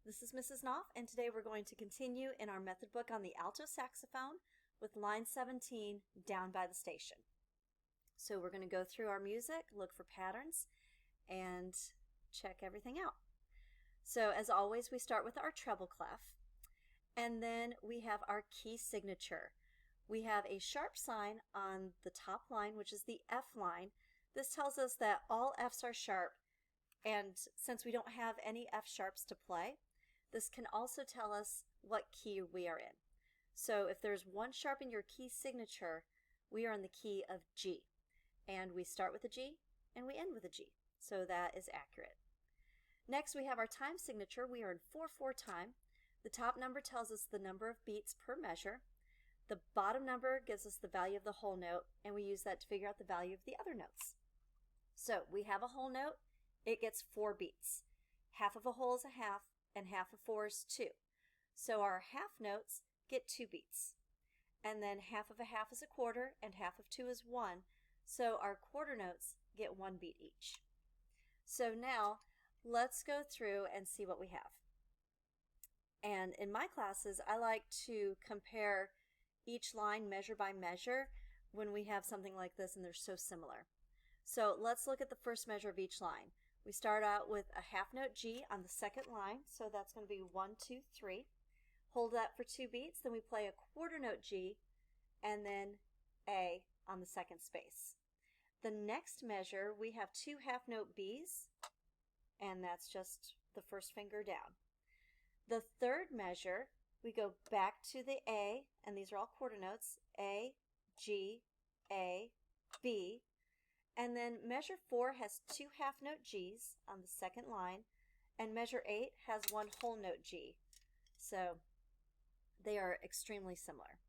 This is Mrs. Knopf, and today we're going to continue in our method book on the alto saxophone with line 17, Down by the Station. So we're going to go through our music, look for patterns, and check everything out. So as always, we start with our treble clef, and then we have our key signature. We have a sharp sign on the top line, which is the F line. This tells us that all Fs are sharp, and since we don't have any F sharps to play, this can also tell us what key we are in. So if there's one sharp in your key signature, we are in the key of G. And we start with a G and we end with a G. So that is accurate. Next we have our time signature. We are in 4/4 time. The top number tells us the number of beats per measure. The bottom number gives us the value of the whole note, and we use that to figure out the value of the other notes. So we have a whole note. It gets 4 beats. Half of a whole is a half, and half of 4 is 2. So our half notes get 2 beats. And then half of a half is a quarter, and half of 2 is 1. So our quarter notes get 1 beat each. So now let's go through and see what we have. And in my classes, I like to compare each line measure by measure when we have something like this and they're so similar. So let's look at the first measure of each line. We start out with a half note G on the second line, so that's going to be 1, 2, 3. Hold that for 2 beats, then we play a quarter note G, and then A on the second space. The next measure, we have 2 half note Bs, and that's just the first finger down. The third measure, we go back to the A, and these are all quarter notes, A, G, A, B. And then measure 4 has 2 half note Gs on the second line, and measure 8 has 1 whole note G. So they are extremely similar.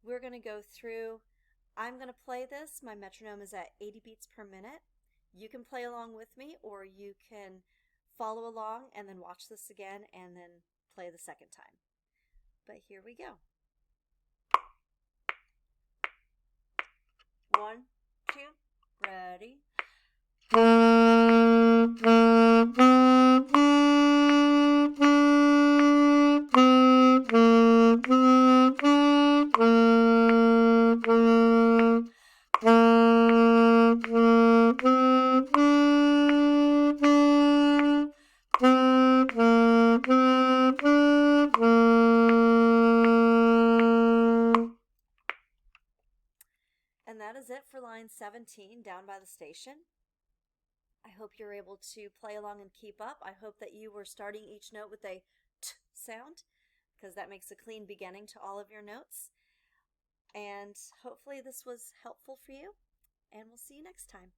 We're going to go through, I'm going to play this. My metronome is at 80 beats per minute. You can play along with me, or you can follow along and then watch this again and then play the second time. But here we go. 1, 2, ready. And that is it for line 17, Down by the Station. I hope you're able to play along and keep up. I hope that you were starting each note with a t sound, because that makes a clean beginning to all of your notes. And hopefully this was helpful for you, and we'll see you next time.